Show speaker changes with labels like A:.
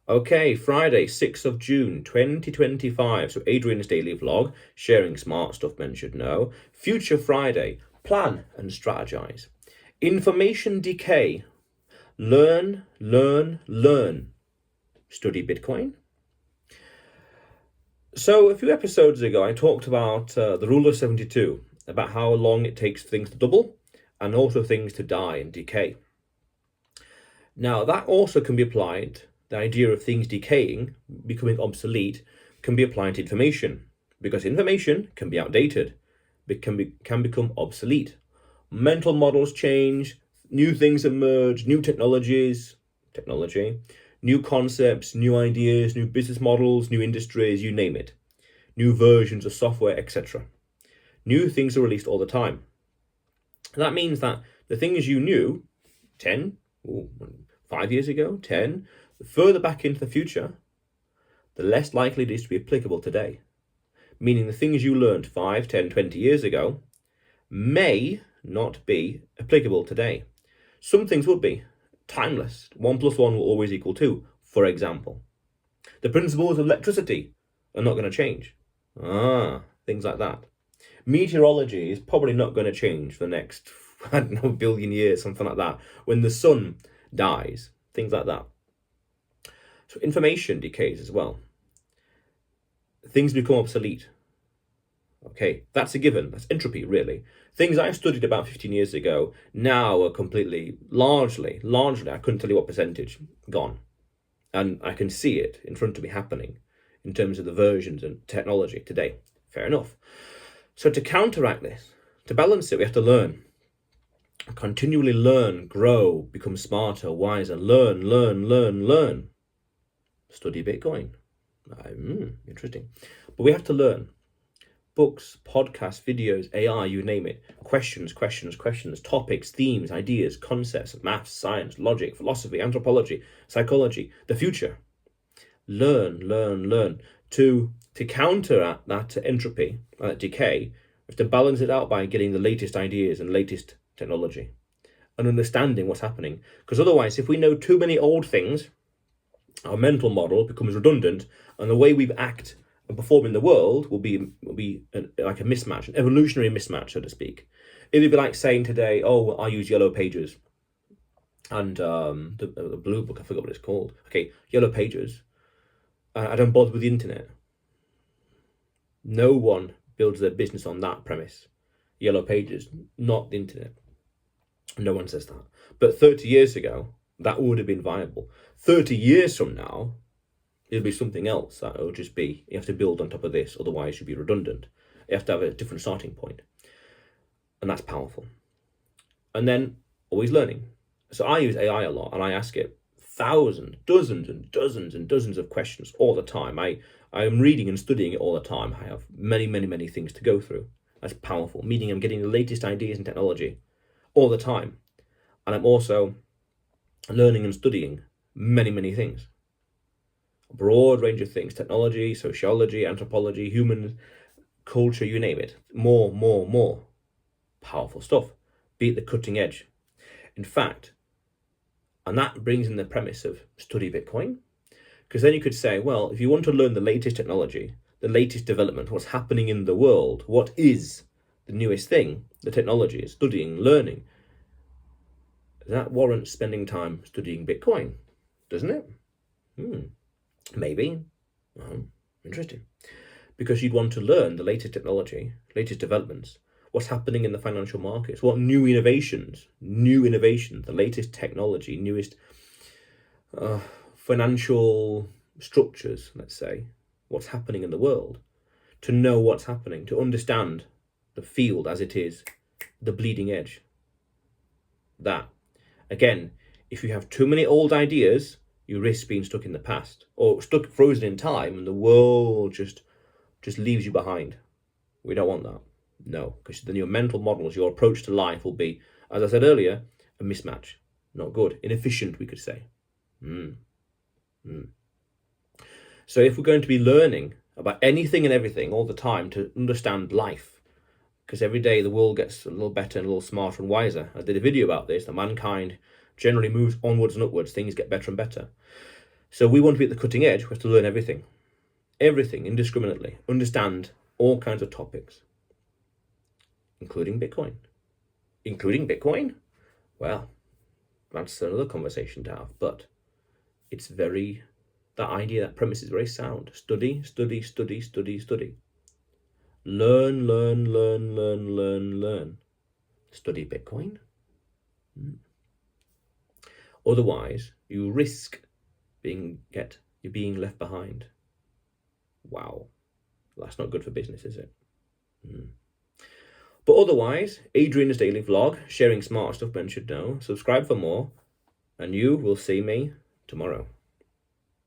A: Okay, Friday, 6th of June, 2025. So Adrian's daily vlog, sharing smart stuff men should know. Future Friday, plan and strategize. Information decay. Learn, learn, learn. Study Bitcoin. So a few episodes ago, I talked about the rule of 72, about how long it takes for things to double and also things to die and decay. Now, that also can be applied, the idea of things decaying, becoming obsolete, can be applied to information, because information can be outdated, it can become obsolete. Mental models change, new things emerge, new technology, new concepts, new ideas, new business models, new industries, you name it, new versions of software, etc. New things are released all the time. That means that the things you knew 10, 5 years ago, 10, the further back into the future, the less likely it is to be applicable today. Meaning the things you learned 5, 10, 20 years ago may not be applicable today. Some things would be timeless. 1 plus 1 will always equal 2, for example. The principles of electricity are not going to change. Things like that. Meteorology is probably not going to change for the next, I don't know, billion years, something like that. When the sun dies, things like that. So information decays as well. Things become obsolete. Okay, that's a given. That's entropy, really. Things I studied about 15 years ago now are completely, largely, I couldn't tell you what percentage, gone. And I can see it in front of me happening in terms of the versions and technology today. Fair enough. So to counteract this, to balance it, we have to learn. Continually learn, grow, become smarter, wiser, learn. Study Bitcoin. Interesting. But we have to learn. Books, podcasts, videos, AI, you name it. Questions, topics, themes, ideas, concepts of maths, science, logic, philosophy, anthropology, psychology, the future. Learn. To counteract that entropy, that decay, we have to balance it out by getting the latest ideas and latest technology and understanding what's happening. Because otherwise, if we know too many old things, our mental model becomes redundant, and the way we act and perform in the world will be like a mismatch, an evolutionary mismatch, so to speak. It would be like saying today, oh, I use Yellow Pages and the blue book, I forgot what it's called. Okay, Yellow Pages. I don't bother with the internet. No one builds their business on that premise. Yellow Pages, not the internet. No one says that. But 30 years ago, that would have been viable. 30 years from now, it'll be something else. That will just be, you have to build on top of this, otherwise you'll be redundant. You have to have a different starting point. And that's powerful. And then always learning. So I use AI a lot, and I ask it thousands, dozens and dozens of questions all the time. I am reading and studying it all the time. I have many things to go through. That's powerful, meaning I'm getting the latest ideas and technology all the time. And I'm also learning and studying many things. A broad range of things: technology, sociology, anthropology, human culture, you name it. More. Powerful stuff. Be at the cutting edge. In fact, and that brings in the premise of study Bitcoin. Because then you could say, well, if you want to learn the latest technology, the latest development, what's happening in the world, what is the newest thing, the technology, studying, learning, that warrants spending time studying Bitcoin, doesn't it? Maybe. Interesting. Because you'd want to learn the latest technology, latest developments, what's happening in the financial markets, what new innovations, the latest technology, newest financial structures, let's say, what's happening in the world, to know what's happening, to understand the field as it is, the bleeding edge. That, again, if you have too many old ideas, you risk being stuck in the past, or frozen in time, and the world just leaves you behind. We don't want that. No, because then your mental models, your approach to life will be, as I said earlier, a mismatch. Not good. Inefficient, we could say. So if we're going to be learning about anything and everything all the time to understand life, because every day the world gets a little better and a little smarter and wiser. I did a video about this, that mankind generally moves onwards and upwards, things get better and better. So we want to be at the cutting edge. We have to learn everything, indiscriminately, understand all kinds of topics, including Bitcoin. Including Bitcoin? Well, that's another conversation to have, but it's very, that idea, that premise is very sound. Study, study, study, study, study. Learn, learn, learn, learn, learn, learn. Study Bitcoin? Otherwise, you risk you're being left behind. Wow. That's not good for business, is it? But otherwise, Adrian's daily vlog, sharing smart stuff men should know. Subscribe for more, and you will see me tomorrow.